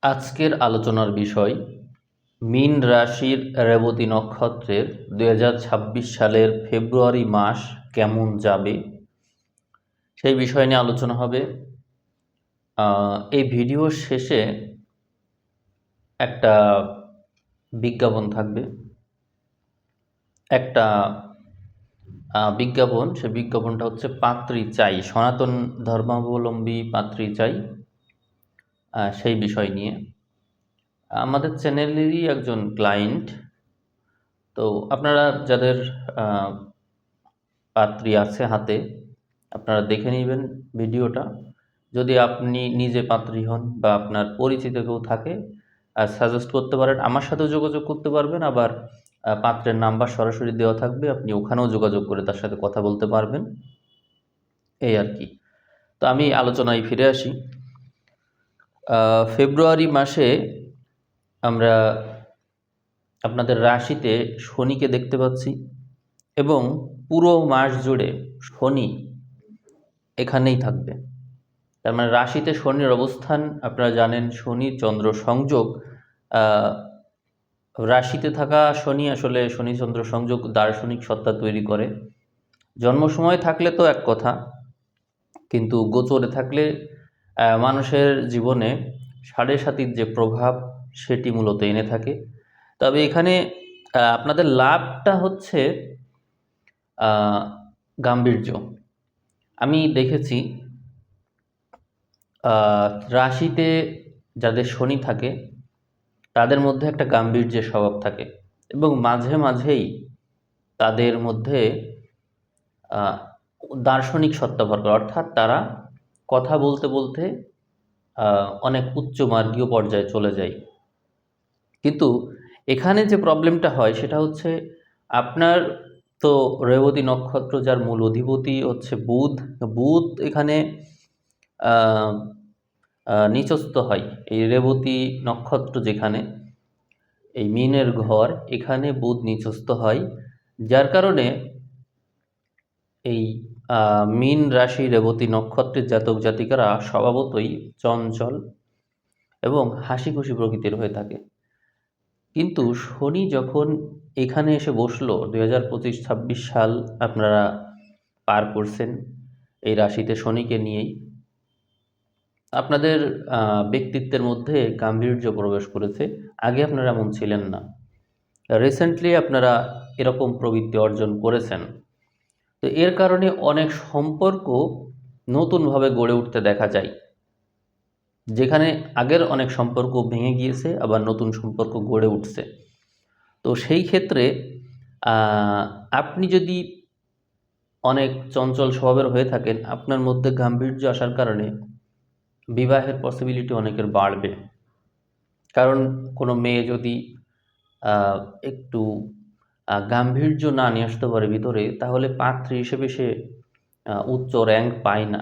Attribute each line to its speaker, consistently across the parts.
Speaker 1: আজকের আলোচনার বিষয় মীন রাশির রেবতী নক্ষত্রের 2026 সালের ফেব্রুয়ারি মাস কেমন যাবে সেই বিষয় নিয়ে আলোচনা হবে। এই ভিডিওর শেষে একটা বিজ্ঞাপন থাকবে, একটা বিজ্ঞাপন। সেই বিজ্ঞাপনটা হচ্ছে পাত্রী চাই, সনাতন ধর্মাবলম্বী পাত্রী চাই, সেই বিষয় নিয়ে। আমাদের চ্যানেলেরই একজন ক্লায়েন্ট, তো আপনারা যাদের পাত্রী আছে হাতে, আপনারা দেখে নেবেন ভিডিওটা। যদি আপনি নিজে পাত্রী হন বা আপনার পরিচিত কেউ থাকে, সাজেস্ট করতে পারেন, আমার সাথেও যোগাযোগ করতে পারবেন। আবার পাত্রের নাম্বার সরাসরি দেওয়া থাকবে, আপনি ওখানেও যোগাযোগ করে তার সাথে কথা বলতে পারবেন, এই আর কি। তো আমি আলোচনায় ফিরে আসি। ফেব্রুয়ারি মাসে আমরা আপনাদের রাশিতে শনিকে দেখতে পাচ্ছি, এবং পুরো মাস জুড়ে শনি এখানেই থাকবে। তার মানে রাশিতে শনির অবস্থান, আপনারা জানেন শনি চন্দ্র সংযোগ। রাশিতে থাকা শনি, আসলে শনি চন্দ্র সংযোগ দার্শনিক সত্তা তৈরি করে। জন্ম সময় থাকলে তো এক কথা, কিন্তু গোচরে থাকলে মানুষের জীবনে সাড়ে সাতির যে প্রভাব সেটি মূলত এনে থাকে। তবে এখানে আপনাদের লাভটা হচ্ছে গাম্ভীর্য। আমি দেখেছি রাশিতে যাদের শনি থাকে তাদের মধ্যে একটা গাম্ভীর্যের স্বভাব থাকে, এবং মাঝে মাঝেই তাদের মধ্যে দার্শনিক সত্তা ভর করে, অর্থাৎ তারা কথা বলতে বলতে অনেক উচ্চ মার্গীয় পর্যায়ে চলে যায়। কিন্তু এখানে যে প্রবলেমটা হয় সেটা হচ্ছে, আপনার তো রেবতী নক্ষত্র, যার মূল অধিপতি হচ্ছে বুধ। বুধ এখানে নিচস্থ হয়। এই রেবতী নক্ষত্র যেখানে, এই মীনের ঘর, এখানে বুধ নিচস্থ হয়, যার কারণে এই মীন রাশি রেবতী নক্ষত্রের জাতক জাতিকারা স্বভাবতই চঞ্চল এবং হাসি খুশি প্রকৃতির হয়ে থাকে। কিন্তু শনি যখন এখানে এসে বসলো, 2025-26 সাল আপনারা পার করছেন এই রাশিতে শনিকে নিয়েই, আপনাদের ব্যক্তিত্বের মধ্যে গাম্ভীর্য প্রবেশ করেছে। আগে আপনারা এমন ছিলেন না, রিসেন্টলি আপনারা এরকম প্রবৃত্তি অর্জন করেছেন। তো এর কারণে অনেক সম্পর্ক নতুনভাবে গড়ে উঠতে দেখা যায়, যেখানে আগের অনেক সম্পর্ক ভেঙে গিয়েছে, আবার নতুন সম্পর্ক গড়ে উঠছে। তো সেই ক্ষেত্রে আপনি যদি অনেক চঞ্চল স্বভাবের হয়ে থাকেন, আপনার মধ্যে গাম্ভীর্য আসার কারণে বিবাহের পসিবিলিটি অনেকের বাড়বে। কারণ কোনো মেয়ে যদি একটু গাম্ভীর্য না নিয়ে আসতে পারে ভিতরে, তাহলে পাত্রী হিসেবে সে উচ্চ র্যাঙ্ক পায় না।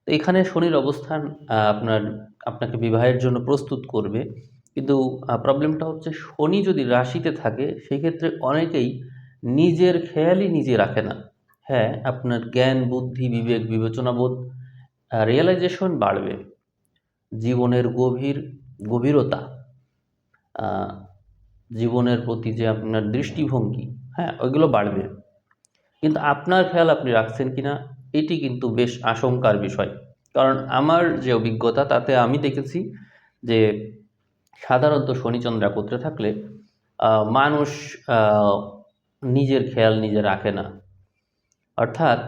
Speaker 1: তো এখানে শনির অবস্থান আপনাকে বিবাহের জন্য প্রস্তুত করবে। কিন্তু প্রবলেমটা হচ্ছে, শনি যদি রাশিতে থাকে সেক্ষেত্রে অনেকেই নিজের খেয়ালই নিজে রাখে না। হ্যাঁ, আপনার জ্ঞান বুদ্ধি বিবেক বিবেচনাবোধ রিয়েলাইজেশন বাড়বে, জীবনের গভীরতা, জীবনের প্রতি যে আপনার দৃষ্টিভঙ্গি, হ্যাঁ, ওইগুলো বাড়বে। কিন্তু আপনার খেয়াল আপনি রাখছেন কিনা, এটি কিন্তু বেশ আশঙ্কার বিষয়। কারণ আমার যে অভিজ্ঞতা, তাতে আমি দেখেছি যে সাধারণত শনিচন্দ্র একত্রে থাকলে মানুষ নিজের খেয়াল নিজে রাখে না। অর্থাৎ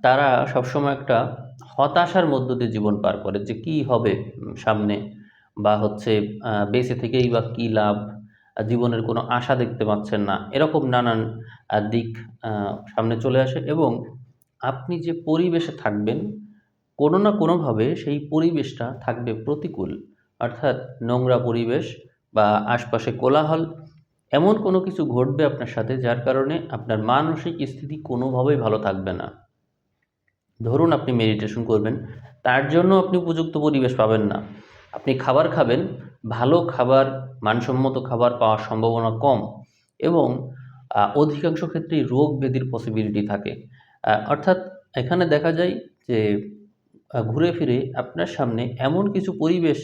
Speaker 1: তারা সবসময় একটা হতাশার মধ্য দিয়ে জীবন পার করে, যে কি হবে সামনে, বা হচ্ছে বেঁচে থেকেই বা কী লাভ, জীবনের কোনো আশা দেখতে পাচ্ছেন না, এরকম নানান দিক সামনে চলে আসে। এবং আপনি যে পরিবেশে থাকবেন, কোনো না কোনোভাবে সেই পরিবেশটা থাকবে প্রতিকূল। অর্থাৎ নোংরা পরিবেশ বা আশপাশে কোলাহল, এমন কোনো কিছু ঘটবে আপনার সাথে, যার কারণে আপনার মানসিক স্থিতি কোনোভাবেই ভালো থাকবে না। ধরুন আপনি মেডিটেশন করবেন, তার জন্য আপনি উপযুক্ত পরিবেশ পাবেন না। আপনি খাবার খাবেন, ভালো খাবার, মানসম্মত খাবার পাওয়ার সম্ভাবনা কম, এবং অধিকাংশ ক্ষেত্রেই রোগ ব্যাধির পসিবিলিটি থাকে। অর্থাৎ এখানে দেখা যায় যে ঘুরে ফিরে আপনার সামনে এমন কিছু পরিবেশ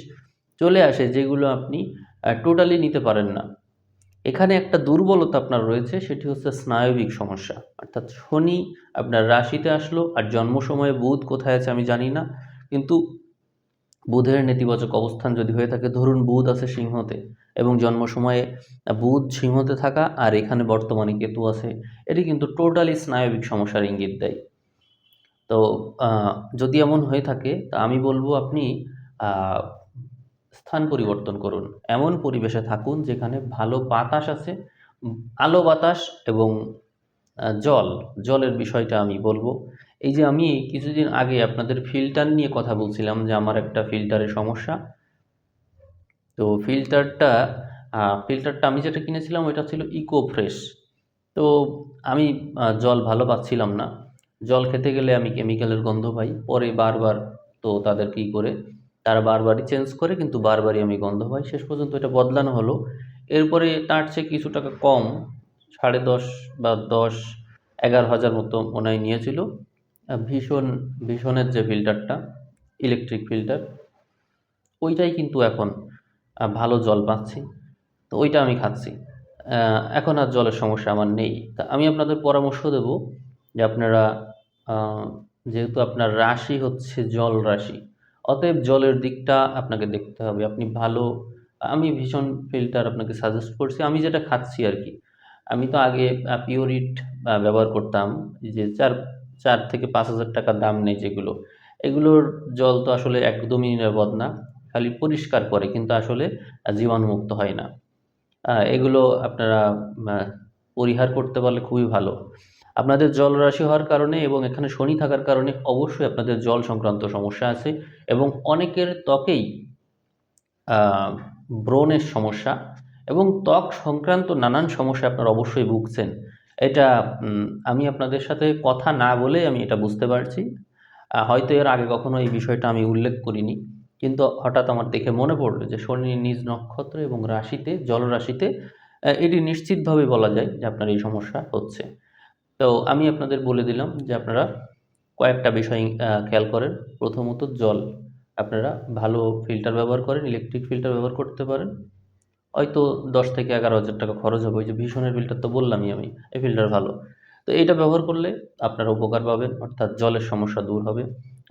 Speaker 1: চলে আসে, যেগুলো আপনি টোটালি নিতে পারেন না। এখানে একটা দুর্বলতা আপনার রয়েছে, সেটি হচ্ছে স্নায়বিক সমস্যা। অর্থাৎ শনি আপনার রাশিতে আসলো, আর জন্ম সময়ে বুধ কোথায় আছে আমি জানি না, কিন্তু বুধের নেতিবাচক অবস্থান যদি হয়ে থাকে, ধরুন বুধ আছে সিংহতে এবং জন্ম সময়ে বুধ সিংহতে থাকা, আর এখানে বর্তমানে কেতু আছে, এটি কিন্তু টোটালি স্নায়বিক সমস্যার ইঙ্গিত দেয়। তো যদি এমন হয়ে থাকে, তা আমি বলবো আপনি আহ, স্থান পরিবর্তন করুন। এমন পরিবেশে থাকুন যেখানে ভালো বাতাস আছে, আলো বাতাস এবং জল, জলের বিষয়টা আমি বলবো। এই যে আমি কিছুদিন আগে আপনাদের ফিল্টার নিয়ে কথা বলছিলাম যে আমার একটা ফিল্টারের সমস্যা। তো ফিল্টারটা আমি যেটা কিনেছিলাম ওইটা ছিল ইকো ফ্রেশ। তো আমি জল ভালো পাচ্ছিলাম না। জল খেতে গেলে আমি কেমিক্যালের গন্ধ পাই। পরে বারবার, তো তাদের কী করে, তারা বারবারই চেঞ্জ করে, কিন্তু বারবারই আমি গন্ধ পাই। শেষ পর্যন্ত এটা বদলানো হলো। এরপরে তার চেয়ে কিছু টাকা কম, 10.5 বা 10-11 হাজার মতো মনে হয় নিয়েছিল ভীষণের যে ফিল্টারটা, ইলেকট্রিক ফিল্টার, ওইটাই কিন্তু এখন ভালো জল পাচ্ছি। তো ওইটা আমি খাচ্ছি। এখন আর জলের সমস্যা আমার নেই। তা আমি আপনাদের পরামর্শ দেব যে আপনারা, আহ, যেহেতু আপনার রাশি হচ্ছে জল রাশি, অতএব জলের দিকটা আপনাকে দেখতে হবে। আপনি ভালো, আমি ভীষণ ফিল্টার আপনাকে সাজেস্ট করছি, আমি যেটা খাচ্ছি আর কি। আমি তো আগে পিওরিট ব্যবহার করতাম, এই যে 4 থেকে 5 হাজার টাকা দাম নেই যেগুলো, এগুলোর জল তো আসলে একদমই নিরাপদ না। খালি পরিষ্কার করে, কিন্তু আসলে জীবাণুমুক্ত হয় না। এগুলো আপনারা আ পরিহার করতে পারলে খুবই ভালো। আপনাদের জলরাশি হওয়ার কারণে এবং এখানে শনি থাকার কারণে অবশ্যই আপনাদের জল সংক্রান্ত সমস্যা আছে, এবং অনেকের ত্বকেই আ ব্রণের সমস্যা এবং ত্বক সংক্রান্ত নানান সমস্যায় আপনারা অবশ্যই ভুগছেন। এটা আমি আপনাদের সাথে কথা না বলেই আমি এটা বুঝতে পারছি। হয়তো এর আগে কখনো এই বিষয়টা আমি উল্লেখ করিনি। কিন্তু হঠাৎ আমার দেখে মনে পড়ল যে শনির নিজ নক্ষত্র এবং রাশিতে, জলরাশিতে এটি নিশ্চিতভাবে বলা যায় যে আপনার এই সমস্যা হচ্ছে। তো আমি আপনাদের বলে দিলাম যে আপনারা কয়েকটা বিষয় খেয়াল করেন। প্রথমত জল, আপনারা ভালো ফিল্টার ব্যবহার করেন, ইলেকট্রিক ফিল্টার ব্যবহার করতে পারেন। হয়তো 10 থেকে 11 হাজার টাকা খরচ হবে। ওই যে ভীষণের ফিল্টার তো বললামই আমি, এই ফিল্টার ভালো। তো এইটা ব্যবহার করলে আপনারা উপকার পাবেন, অর্থাৎ জলের সমস্যা দূর হবে,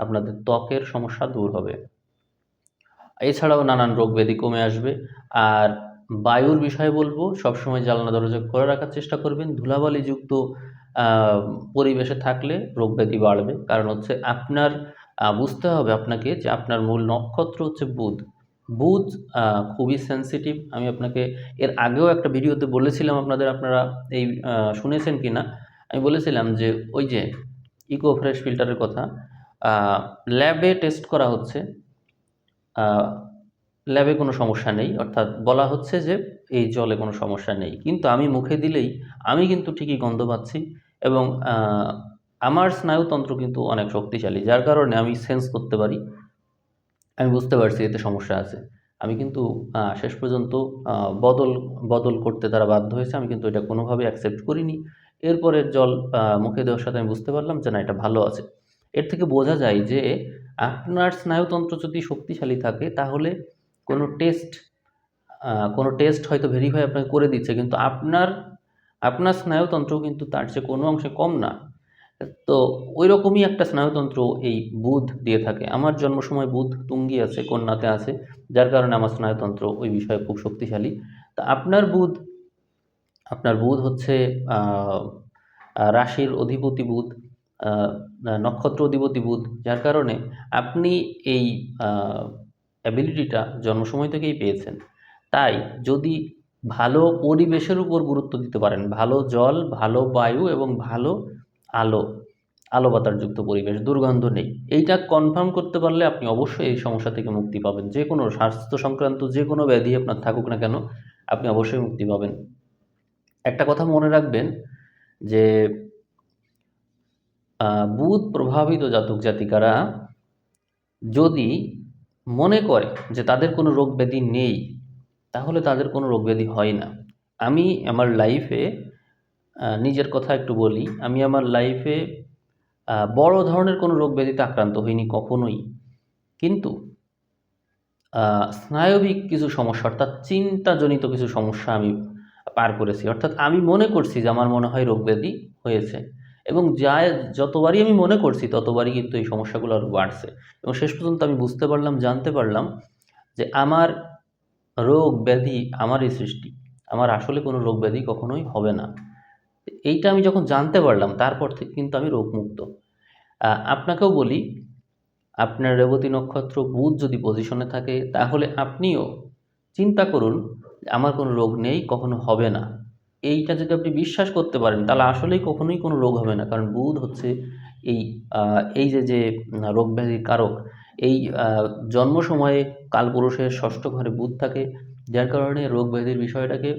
Speaker 1: আপনাদের ত্বকের সমস্যা দূর হবে। এছাড়াও নানান রোগ ব্যাধি কমে আসবে। আর বায়ুর বিষয়ে বলবো, সবসময় জানলা দরজা খোলা রাখার চেষ্টা করবেন। ধুলাবালিযুক্ত আহ, পরিবেশে থাকলে রোগ ব্যাধি বাড়বে। কারণ হচ্ছে আপনার বুঝতে হবে আপনাকে যে আপনার মূল নক্ষত্র হচ্ছে বুধ। বুধ খুবই সেনসিটিভ। আমি আপনাকে এর আগেও একটা ভিডিওতে বলেছিলাম, আপনারা এই শুনেছেন কি না, আমি বলেছিলাম যে ওই যে ইকো ফ্রেশ ফিল্টারের কথা ল্যাবে টেস্ট করা হচ্ছে। ল্যাবে কোনো সমস্যা নেই, অর্থাৎ বলা হচ্ছে যে এই জলে কোনো সমস্যা নেই, কিন্তু আমি মুখে দিলেই আমি কিন্তু ঠিকই গন্ধ পাচ্ছি। এবং আমার স্নায়ুতন্ত্র কিন্তু অনেক শক্তিশালী, যার কারণে আমি সেন্স করতে পারি, আমি বুঝতে পারছি এতে সমস্যা আছে। আমি কিন্তু শেষ পর্যন্ত বদল বদল করতে তারা বাধ্য হয়েছে, আমি কিন্তু এটা কোনোভাবে অ্যাকসেপ্ট করিনি। এরপরে জল মুখে দেওয়ার সাথে আমি বুঝতে পারলাম যে না, এটা ভালো আছে। এর থেকে বোঝা যায় যে আপনার স্নায়ুতন্ত্র যদি শক্তিশালী থাকে, তাহলে কোনো টেস্ট কোনো টেস্ট হয়তো ভেরিফাই আপনাকে করে দিচ্ছে, কিন্তু আপনার আপনার স্নায়ুতন্ত্র কিন্তু তার চেয়ে কোনো অংশে কম না। তো ওই রকমই একটা স্নায়ুতন্ত্র এই বুধ দিয়ে থাকে। আমার জন্ম সময় বুধ তুঙ্গি আছে, কন্যাতে আছে, যার কারণে আমার স্নায়ুতন্ত্র ওই বিষয়ে খুব শক্তিশালী। তা আপনার বুধ হচ্ছে আহ, রাশির অধিপতি বুধ, আহ, নক্ষত্র অধিপতি বুধ, যার কারণে আপনি এই অ্যাবিলিটিটা জন্ম সময় থেকেই পেয়েছেন। তাই যদি ভালো পরিবেশের উপর গুরুত্ব দিতে পারেন, ভালো জল, ভালো বায়ু এবং ভালো আলো, আলো বাতাসযুক্ত পরিবেশ, দুর্গন্ধ নেই, এইটা কনফার্ম করতে পারলে আপনি অবশ্যই এই সমস্যা থেকে মুক্তি পাবেন। যে কোনো স্বাস্থ্য সংক্রান্ত যে কোনো ব্যাধি আপনার থাকুক না কেন, আপনি অবশ্যই মুক্তি পাবেন। একটা কথা মনে রাখবেন যে বুধ প্রভাবিত জাতক জাতিকারা যদি মনে করে যে তাদের কোনো রোগ ব্যাধি নেই, তাহলে তাদের কোনো রোগ ব্যাধি হয় না। আমি আমার লাইফে, নিজের কথা একটু বলি, আমি আমার লাইফে বড় ধরনের কোনো রোগ ব্যাধিতে আক্রান্ত হইনি কখনোই। কিন্তু স্নায়বিক কিছু সমস্যা অর্থাৎ চিন্তাজনিত কিছু সমস্যা আমি পার করেছি। অর্থাৎ আমি মনে করছি যে আমার মনে হয় রোগ ব্যাধি হয়েছে, এবং যতবারই আমি মনে করছি ততবারই কিন্তু এই সমস্যাগুলো আরও বাড়ছে, এবং শেষ পর্যন্ত আমি বুঝতে পারলাম, জানতে পারলাম যে আমার রোগ ব্যাধি আমারই সৃষ্টি। আমার আসলে কোনো রোগ ব্যাধি কখনোই হবে না। এইটা আমি যখন জানতে পারলাম তারপর থেকে কিন্তু আমি রোগমুক্ত। আপনাকেও বলি, আপনার রেবতী নক্ষত্র বুধ যদি পজিশনে থাকে তাহলে আপনিও চিন্তা করুন যে আমার কোনো রোগ নেই, কখনো হবে না। এইটা যদি আপনি বিশ্বাস করতে পারেন তাহলে আসলেই কখনোই কোনো রোগ হবে না, কারণ বুধ হচ্ছে এই এই যে রোগ ব্যাধির কারক। এই জন্ম সময়ে কালপুরুষের ষষ্ঠ ঘরে বুধ থাকে, যার কারণে রোগ ব্যাধির বিষয়টাকে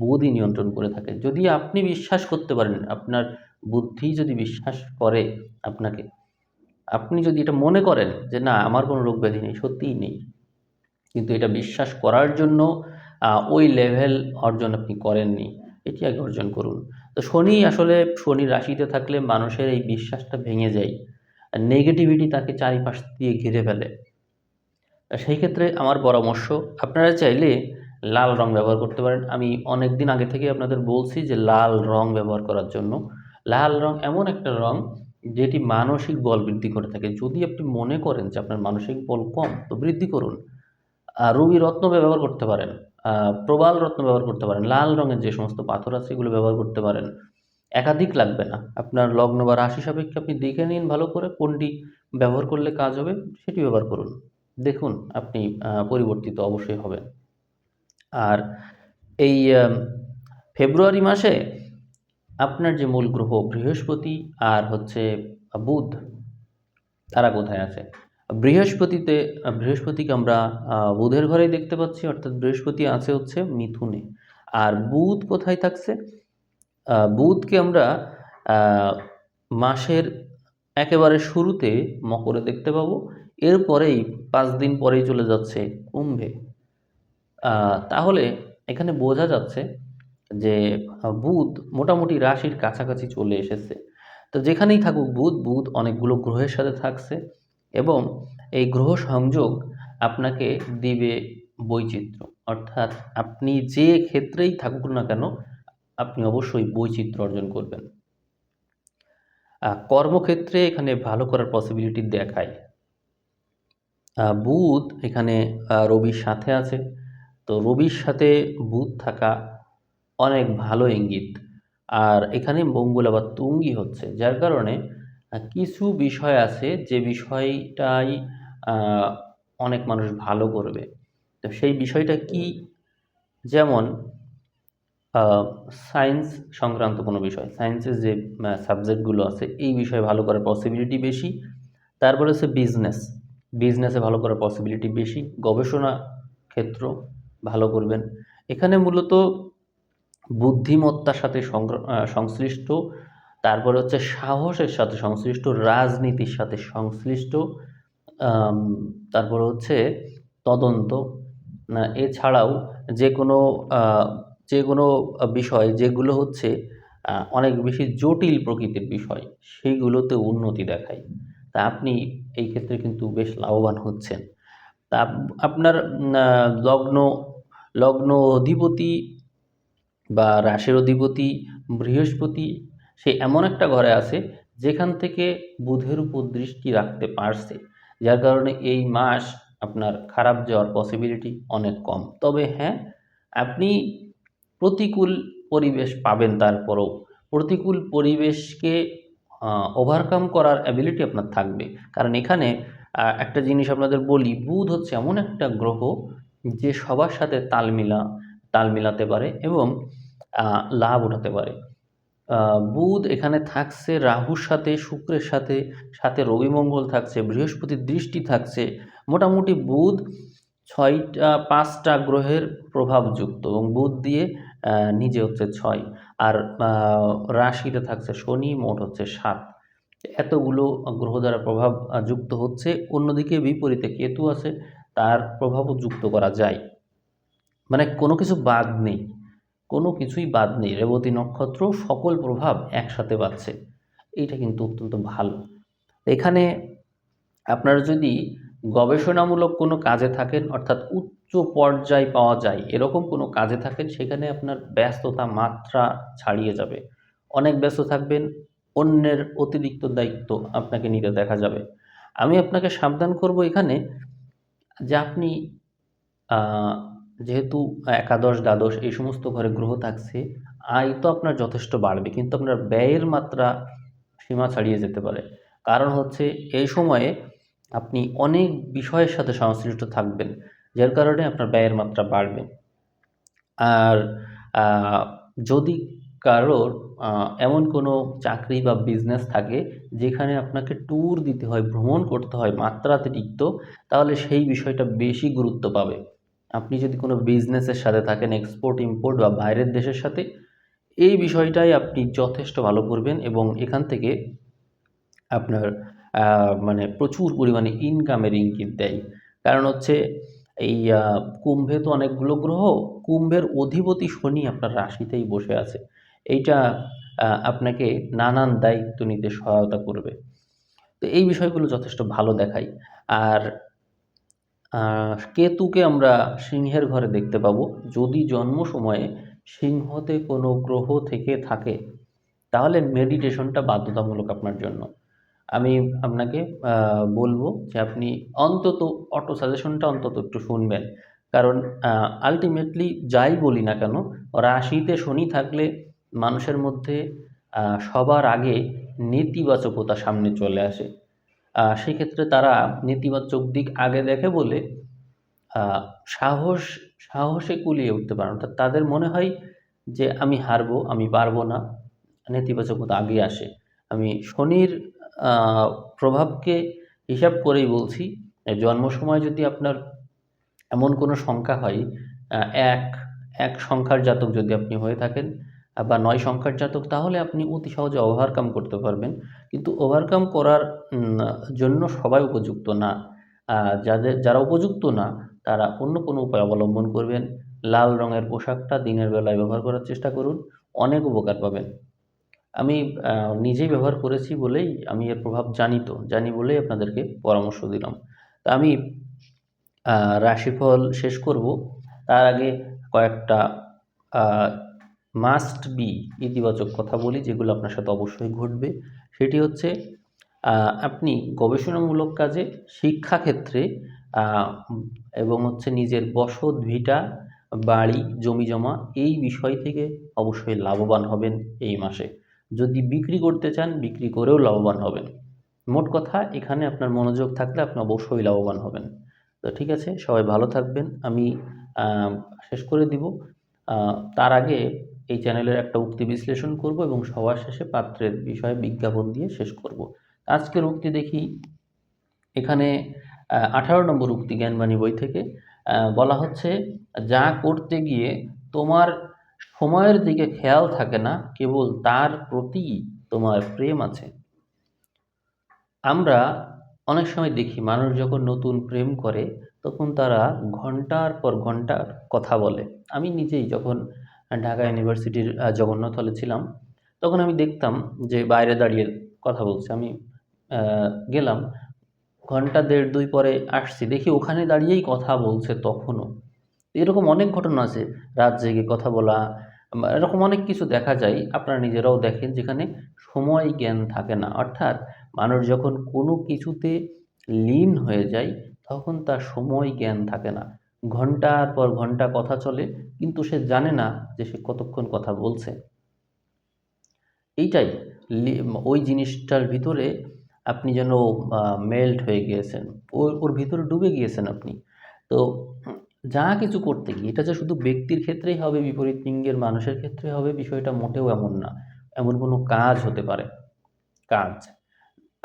Speaker 1: বুধই নিয়ন্ত্রণ করে থাকে। যদি আপনি বিশ্বাস করতে পারেন, আপনার বুদ্ধি যদি বিশ্বাস করে আপনাকে, আপনি যদি এটা মনে করেন যে না আমার কোনো রোগ ব্যাধি নেই, সত্যিই নেই, কিন্তু এটা বিশ্বাস করার জন্য ওই লেভেল অর্জন আপনি করেননি, এটি আগে অর্জন করুন। তো শনি রাশিতে থাকলে মানুষের এই বিশ্বাসটা ভেঙে যায়, নেগেটিভিটি তাকে চারিপাশ দিয়ে ঘিরে ফেলে। সেই ক্ষেত্রে আমার পরামর্শ, আপনারা চাইলে লাল রং ব্যবহার করতে পারেন। আমি অনেক দিন আগে থেকে আপনাদের বলছি যে লাল রং ব্যবহার করার জন্য। লাল রং এমন একটা রং যেটি মানসিক বল বৃদ্ধি করে থাকে। যদি আপনি মনে করেন যে আপনার মানসিক বল কম, তো বৃদ্ধি করুন। রুবি রত্ন ব্যবহার করতে পারেন, প্রবাল রত্ন ব্যবহার করতে পারেন, লাল রঙের যে সমস্ত পাথর আছে এগুলো ব্যবহার করতে পারেন। একাধিক লাগবে না, আপনার লগ্ন বা রাশি সাপেক্ষে আপনি দেখে নিন ভালো করে কোনটি ব্যবহার করলে কাজ হবে, সেটি ব্যবহার করুন। দেখুন আপনি পরিবর্তিত অবশ্যই হবেন। আর এই ফেব্রুয়ারি মাসে আপনার যে মূল গ্রহ বৃহস্পতি আর হচ্ছে বুধ, তারা কোথায় আছে? বৃহস্পতিকে আমরা বুধের ঘরেই দেখতে পাচ্ছি, অর্থাৎ বৃহস্পতি আছে হচ্ছে মিথুনে। আর বুধ কোথায় থাকছে? বুধকে আমরা মাসের একেবারে শুরুতে মকরে দেখতে পাবো, এরপরেই 5 দিন পরেই চলে যাচ্ছে কুম্ভে। তাহলে এখানে বোঝা যাচ্ছে যে বুধ মোটামুটি রাশির কাছাকাছি চলে এসেছে। তো যেখানেই থাকুক বুধ অনেকগুলো গ্রহের সাথে থাকছে, এবং এই গ্রহ সংযোগ আপনাকে দিবে বৈচিত্র্য। অর্থাৎ আপনি যে ক্ষেত্রেই থাকুক না কেন আপনি অবশ্যই বৈচিত্র্য অর্জন করবেন। কর্মক্ষেত্রে এখানে ভালো করার পসিবিলিটি দেখায়। বুধ এখানে রবির সাথে আছে, তো রবির সাথে বুধ থাকা অনেক ভালো ইঙ্গিত। আর এখানে মঙ্গল আবার তুঙ্গি হচ্ছে, যার কারণে কিছু বিষয় আছে যে বিষয়টাই অনেক মানুষ ভালো করবে। তো সেই বিষয়টা কি? যেমন সায়েন্স সংক্রান্ত কোনো বিষয়, সায়েন্সের যে সাবজেক্টগুলো আছে এই বিষয়ে ভালো করার পসিবিলিটি বেশি। তারপরে হচ্ছে বিজনেসে ভালো করার পসিবিলিটি বেশি। গবেষণা ক্ষেত্র ভালো করবেন। এখানে মূলত বুদ্ধিমত্তার সাথে সংশ্লিষ্ট, তারপরে হচ্ছে সাহসের সাথে সংশ্লিষ্ট, রাজনীতির সাথে সংশ্লিষ্ট, তারপরে হচ্ছে তদন্ত, এছাড়াও যে কোনো যে কোনো বিষয় যেগুলো হচ্ছে অনেক বেশি জটিল প্রকৃতির বিষয়, সেইগুলোতে উন্নতি দেখায়। তা আপনি এই ক্ষেত্রে কিন্তু বেশ লাভবান হচ্ছেন। তা আপনার লগ্ন লগ্ন অধিপতি বা রাশির অধিপতি বৃহস্পতি, সে এমন একটা ঘরে আছে যেখান থেকে বুধের উপর দৃষ্টি রাখতে পারছে, যার কারণে এই মাস আপনার খারাপ যাওয়ার পসিবিলিটি অনেক কম। তবে হ্যাঁ, আপনি প্রতিকূল পরিবেশ পাবেন, তারপরও প্রতিকূল পরিবেশকে ওভারকাম করার অ্যাবিলিটি আপনার থাকবে। কারণ এখানে একটা জিনিস আপনাদের বলি, বুধ হচ্ছে এমন একটা গ্রহ যে সবার সাথে তাল মিলাতে পারে এবং লাভ উঠাতে পারে। বুধ এখানে থাকছে রাহুর সাথে, শুক্রের সাথে, সাথে রবি মঙ্গল থাকছে, বৃহস্পতির দৃষ্টি থাকছে। মোটামুটি বুধ 5টা গ্রহের প্রভাবযুক্ত, এবং বুধ দিয়ে নিজে হচ্ছে 6, আর রাশিতে থাকছে শনি, মোট হচ্ছে 7। এতগুলো গ্রহ দ্বারা প্রভাব যুক্ত হচ্ছে। অন্যদিকে বিপরীতে কেতু আছে, তার প্রভাবও যুক্ত করা যায়। মানে কোনো কিছু বাদ নেই, কোনো কিছুই বাদ নেই। রেবতী নক্ষত্র সকল প্রভাব একসাথে পাচ্ছে, এইটা কিন্তু অত্যন্ত ভালো। এখানে আপনারা যদি গবেষণামূলক কোনো কাজে থাকেন, অর্থাৎ উচ্চ পর্যায় পাওয়া যায় এরকম কোনো কাজে থাকেন, সেখানে আপনার ব্যস্ততা মাত্রা ছাড়িয়ে যাবে। অনেক ব্যস্ত থাকবেন, অন্যের অতিরিক্ত দায়িত্ব আপনাকে নিতে দেখা যাবে। আমি আপনাকে সাবধান করব এখানে যে আপনি আহ, যেহেতু একাদশ দ্বাদশ এই সমস্ত ঘরে গ্রহ থাকছে, আয় তো আপনার যথেষ্ট বাড়বে, কিন্তু আপনার ব্যয়ের মাত্রা সীমা ছাড়িয়ে যেতে পারে। কারণ হচ্ছে এই সময়ে আপনি অনেক বিষয়ের সাথে সংশ্লিষ্ট থাকবেন, যার কারণে আপনার ব্যয়ের মাত্রা বাড়বে। আর আহ, যদি কারোর এমন কোনো চাকরি বা বিজনেস থাকে যেখানে আপনাকে ট্যুর দিতে হয়, ভ্রমণ করতে হয় মাত্রাতিরিক্ত, তাহলে সেই বিষয়টা বেশি গুরুত্ব পাবে। আপনি যদি কোনো বিজনেসের সাথে থাকেন, এক্সপোর্ট ইম্পোর্ট বা বাইরের দেশের সাথে, এই বিষয়টাই আপনি যথেষ্ট ভালো করবেন এবং এখান থেকে আপনার মানে প্রচুর পরিমাণে ইনকামের ইঙ্গিত দেয়। কারণ হচ্ছে এই কুম্ভে তো অনেকগুলো গ্রহ, কুম্ভের অধিপতি শনি আপনার রাশিতেই বসে আছে। এইটা আপনাকে নানান দায়িত্ব নিতে সহায়তা করবে। তো এই বিষয়গুলো যথেষ্ট ভালো দেখায়। আর কেতুকে আমরা সিংহের ঘরে দেখতে পাবো। যদি জন্ম সময়ে সিংহতে কোনো গ্রহ থেকে থাকে, তাহলে মেডিটেশনটা বাধ্যতামূলক আপনার জন্য। আমি আপনাকে বলবো যে আপনি অন্তত অটো সাজেশনটা অন্তত একটু শুনবেন। কারণ আলটিমেটলি যাই বলি না কেন, রাশিতে শনি থাকলে মানুষের মধ্যে সবার আগে নেতিবাচকতা সামনে চলে আসে। সেক্ষেত্রে তারা নেতিবাচক দিক আগে দেখে বলে আহ, সাহস সাহসে কুলিয়ে উঠতে পারে না। অর্থাৎ তাদের মনে হয় যে আমি হারবো, আমি পারবো না, নেতিবাচকতা আগে আসে। আমি শনির প্রভাবকে হিসাব করেই বলছি। জন্ম সময় যদি আপনার এমন কোনো সংখ্যা হয়, এক এক সংখ্যার জাতক যদি আপনি হয়ে থাকেন বা 9 সংখ্যার জাতক, তাহলে আপনি অতি সহজে ওভারকাম করতে পারবেন। কিন্তু ওভারকাম করার জন্য সবাই উপযুক্ত না। যারা উপযুক্ত না, তারা অন্য কোনো উপায় অবলম্বন করবেন। লাল রঙের পোশাকটা দিনের বেলায় ব্যবহার করার চেষ্টা করুন, অনেক উপকার পাবেন। আমি নিজেই ব্যবহার করেছি বলেই আমি এর প্রভাব জানি, তো জানি বলেই আপনাদেরকে পরামর্শ দিলাম। তা আমি রাশিফল শেষ করব তার আগে কয়েকটা মাস্ট বি ইতিবাচক কথা বলি, যেগুলো আপনার সাথে অবশ্যই ঘটবে। সেটি হচ্ছে আপনি গবেষণামূলক কাজে, শিক্ষাক্ষেত্রে এবং হচ্ছে নিজের বসত ভিটা, বাড়ি, জমিজমা এই বিষয় থেকে অবশ্যই লাভবান হবেন এই মাসে। যদি বিক্রি করতে চান, বিক্রি করেও লাভবান হবেন। মোট কথা, এখানে আপনার মনোযোগ থাকলে আপনি অবশ্যই লাভবান হবেন। তো ঠিক আছে, সবাই ভালো থাকবেন। আমি আহ, শেষ করে দিব। তার আগে এই চ্যানেলের একটা উক্তি বিশ্লেষণ করব এবং সবার শেষে পাত্রের বিষয়ে বিজ্ঞাপন দিয়ে শেষ করব। আজকের উক্তি দেখি। এখানে 18 নম্বর উক্তি জ্ঞানবাণী বই থেকে বলা হচ্ছে, যা করতে গিয়ে তোমার সময়ের দিকে খেয়াল থাকে না, কেবল তার প্রতি তোমার প্রেম আছে। আমরা অনেক সময় দেখি মানুষ যখন নতুন প্রেম করে তখন তারা ঘন্টার পর ঘন্টা কথা বলে। আমি নিজেই যখন ঢাকা ইউনিভার্সিটির জগন্নাথ হলে ছিলাম, তখন আমি দেখতাম যে বাইরে দাঁড়িয়ে কথা বলছে। আমি গেলাম, ঘন্টা দেড় দুই পরে আসছি, দেখি ওখানে দাঁড়িয়েই কথা বলছে তখনও। এরকম অনেক ঘটনা আছে, রাত জেগে কথা বলা, এরকম অনেক কিছু দেখা যায়, আপনারা নিজেরাও দেখেন, যেখানে সময় জ্ঞান থাকে না। অর্থাৎ মানুষ যখন কোনো কিছুতে লীন হয়ে যায়, তখন তার সময় জ্ঞান থাকে না। ঘন্টার পর ঘন্টা কথা চলে, কিন্তু সে জানে না যে সে কতক্ষণ কথা বলছে। এইটাই ওই জিনিসটার ভিতরে আপনি যেন মেল্ট হয়ে গিয়েছেন, ওর ভিতরে ডুবে গিয়েছেন আপনি। তো যা কিছু করতে গিয়ে, এটা যে শুধু ব্যক্তির ক্ষেত্রেই হবে, বিপরীত লিঙ্গের মানুষের ক্ষেত্রে হবে, বিষয়টা মোটেও এমন না। এমন কোনো কাজ হতে পারে, কাজ।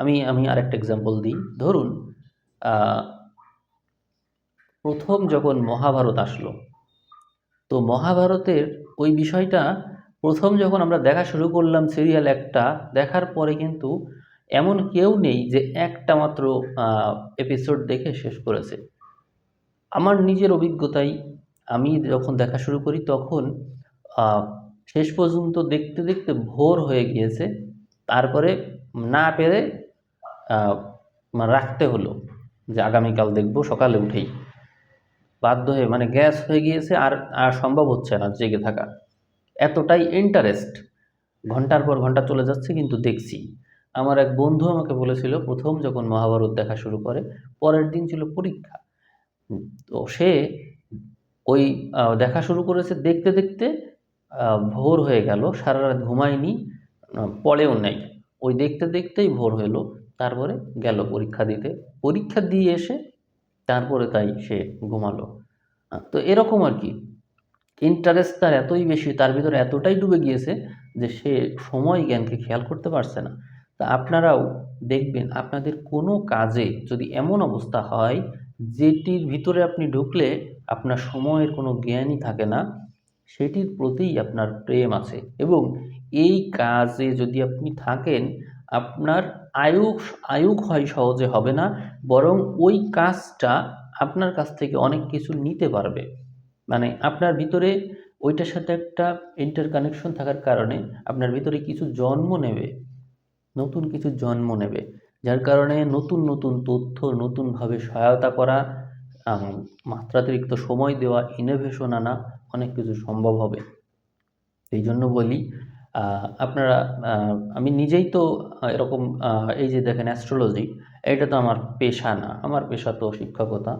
Speaker 1: আমি আমি আরেকটা এক্সাম্পল দিই। ধরুন আহ, প্রথম যখন মহাভারত আসলো, তো মহাভারতের ওই বিষয়টা প্রথম যখন আমরা দেখা শুরু করলাম, সিরিয়াল একটা দেখার পরে কিন্তু এমন কেউ নেই যে একটা মাত্র এপিসোড দেখে শেষ করেছে। আমার নিজের অভিজ্ঞতায় আমি যখন দেখা শুরু করি তখন আহ, শেষ পর্যন্ত দেখতে দেখতে ভোর হয়ে গিয়েছে। তারপরে না পেরে রাখতে হলো, যে আগামীকাল দেখব সকালে উঠেই, বাধ্য হয়ে মানে গ্যাস হয়ে গিয়েছে, আর আর সম্ভব হচ্ছে না জেগে থাকা, এতটাই ইন্টারেস্ট। ঘন্টার পর ঘন্টা চলে যাচ্ছে কিন্তু দেখছি। আমার এক বন্ধু আমাকে বলেছিল প্রথম যখন মহাভারত দেখা শুরু করে, পরের দিন ছিল পরীক্ষা। তো সে ওই দেখা শুরু করেছে, দেখতে দেখতে ভোর হয়ে গেল, সারা রাত ঘুমায়নি, পড়েও নাই, ওই দেখতে দেখতেই ভোর হলো। তারপরে গেল পরীক্ষা দিতে, পরীক্ষা দিয়ে এসে তারপরে তাই সে ঘুমালো। তো এরকম আর কি, ইন্টারেস্ট তার এতই বেশি, তার ভিতরে এতটাই ডুবে গিয়েছে যে সে সময় জ্ঞানকে খেয়াল করতে পারছে না। তা আপনারাও দেখবেন আপনাদের কোনো কাজে যদি এমন অবস্থা হয় যেটির ভিতরে আপনি ঢুকলে আপনার সময়ের কোনো জ্ঞানই থাকে না, সেটির প্রতিই আপনার প্রেম আছে, এবং এই কাজে যদি আপনি থাকেন, আপনার আয়ু আয়ু ক্ষয় সহজে হবে না, বরং ওই কাজটা আপনার কাছ থেকে অনেক কিছু নিতে পারবে। মানে আপনার ভিতরে ওইটার সাথে একটা ইন্টারকানেকশন থাকার কারণে আপনার ভিতরে কিছু জন্ম নেবে, নতুন কিছু জন্ম নেবে, যার কারণে নতুন নতুন তথ্য নতুনভাবে সহায়তা করা, আম, মাত্রাতিরিক্ত সময় দেওয়া, ইনোভেশন আনা, অনেক কিছু সম্ভব হবে। এই জন্য বলি, আপনারা, আমি নিজেই তো এরকম, এই যে দেখেন অ্যাস্ট্রোলজি, এটা তো আমার পেশা না, আমার পেশা তো শিক্ষকতা।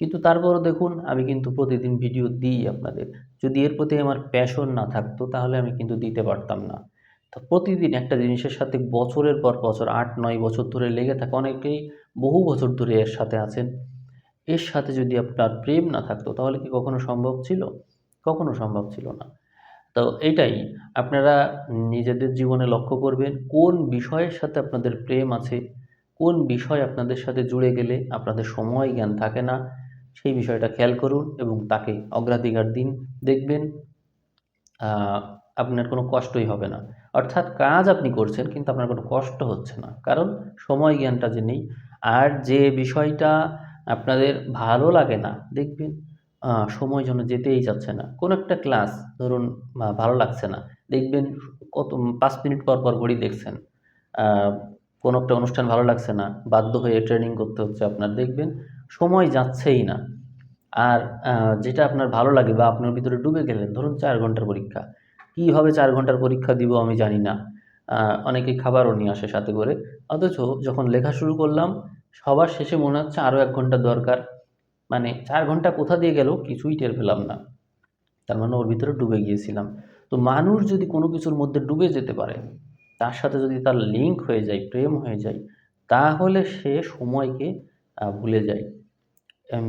Speaker 1: কিন্তু তারপরও দেখুন আমি কিন্তু প্রতিদিন ভিডিও দিই আপনাদের। যদি এর প্রতি আমার প্যাশন না থাকতো তাহলে আমি কিন্তু দিতে পারতাম না। তো প্রতিদিন একটা জিনিসের সাথে বছরের পর বছর, 8-9 বছর ধরে লেগে থাকে, অনেকেই বহু বছর ধরে এর সাথে আছেন। এর সাথে যদি আপনার প্রেম না থাকতো তাহলে কি কখনো সম্ভব ছিল? কখনো সম্ভব ছিল না। তো এটাই, আপনারা নিজেদের জীবনে লক্ষ্য করবেন কোন বিষয়ের সাথে আপনাদের প্রেম আছে, কোন বিষয় আপনাদের সাথে জুড়ে গেলে আপনাদের সময় জ্ঞান থাকে না, সেই বিষয়টা খেয়াল করুন এবং তাকে অগ্রাধিকার দিন। দেখবেন আহ, আপনার কোনো কষ্টই হবে না। অর্থাৎ কাজ আপনি করছেন কিন্তু আপনার কোনো কষ্ট হচ্ছে না, কারণ সময় জ্ঞানটা যে নেই। আর যে বিষয়টা আপনাদের ভালো লাগে না, দেখবেন সময় যেন যেতেই যাচ্ছে না। কোনো একটা ক্লাস ধরুন ভালো লাগছে না, দেখবেন কত 5 মিনিট পর পর ঘড়ি দেখছেন। আহ, কোনো একটা অনুষ্ঠান ভালো লাগছে না, বাধ্য হয়ে ট্রেনিং করতে হচ্ছে আপনার, দেখবেন সময় যাচ্ছেই না। আর যেটা আপনার ভালো লাগে বা আপনার ভিতরে ডুবে গেলেন, ধরুন 4 ঘন্টার পরীক্ষা, কীভাবে 4 ঘন্টার পরীক্ষা দিব আমি জানি না। অনেকে খাবারও নিয়ে আসে সাথে করে, অথচ যখন লেখা শুরু করলাম সবার শেষে মনে হচ্ছে আরও 1 ঘন্টা দরকার। মানে 4 ঘন্টা কোথা দিয়ে গেল কিছুই টের পেলাম না। তার মানে ওর ভিতরে ডুবে গিয়েছিলাম। তো মানুষ যদি কোনো কিছুর মধ্যে ডুবে যেতে পারে, তার সাথে যদি তার লিঙ্ক হয়ে যায়, প্রেম হয়ে যায়, তাহলে সে সময়কে ভুলে যায়।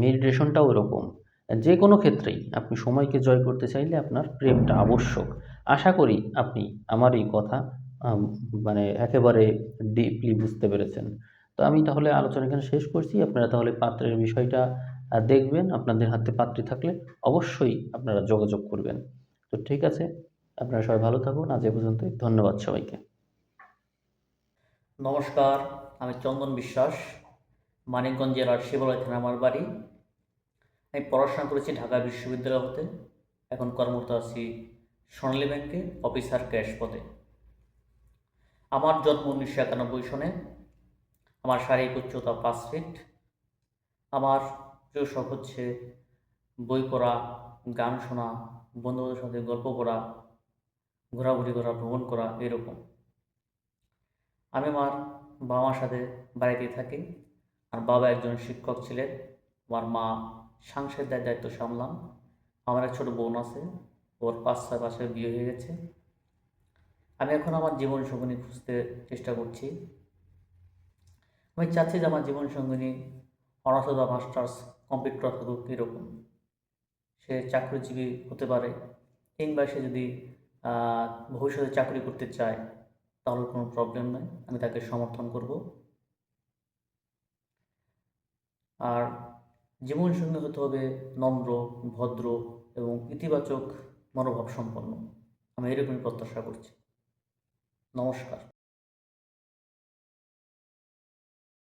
Speaker 1: মেডিটেশনটাও এরকম। যে কোনো ক্ষেত্রেই আপনি সময়কে জয় করতে চাইলে আপনার প্রেমটা আবশ্যক। আশা করি আপনি আমার এই কথা আম, মানে একেবারে ডিপলি বুঝতে পেরেছেন। তো আমি তাহলে আলোচনা এখানে শেষ করছি। আপনারা তাহলে পাত্রের বিষয়টা দেখবেন, আপনাদের হাতে পাত্রী থাকলে অবশ্যই আপনারা যোগাযোগ করবেন। তো ঠিক আছে, আপনারা সবাই ভালো থাকুন, আজ এ পর্যন্তই, ধন্যবাদ সবাইকে।
Speaker 2: নমস্কার, আমি চন্দন বিশ্বাস। মানিকগঞ্জ জেলার শিবালয় থানা আমার বাড়ি। আমি পড়াশোনা করেছি ঢাকা বিশ্ববিদ্যালয় হতে। এখন কর্মরত আছি সোনালী ব্যাংকে অফিসার ক্যাশ পদে। আমার জন্ম 1991 সনে। আমার শারীরিক উচ্চতা 5 ফিট। আমার প্রিয় শখ হচ্ছে বই পড়া, গান শোনা, বন্ধুদের সাথে গল্প করা, ঘোরাঘুরি করা, ভ্রমণ করা, এরকম। আমি আমার বাবা মার সাথে বাড়িতেই থাকি। আর বাবা একজন শিক্ষক ছিলেন। আমার মা সাংসারিক দায়িত্ব সামলান। আমার এক ছোট বোন আছে, ওর 5-6 মাসের বিয়ে হয়ে গেছে। আমি এখন আমার জীবন সঙ্গিনী খুঁজতে চেষ্টা করছি। আমি চাচ্ছি যে আমার জীবন সঙ্গিনী অনার্স বা মাস্টার্স কমপ্লিট করা থাকুক, কীরকম সে চাকরিজীবী হতে পারে, কিংবা সে যদি ভবিষ্যতে চাকরি করতে চায় তাহলে কোনো প্রবলেম নেই, আমি তাকে সমর্থন করব। আর জীবনসঙ্গী হতে হবে নম্র, ভদ্র এবং ইতিবাচক মনোভাব সম্পন্ন। আমি এরকমই প্রত্যাশা করছি। নমস্কার।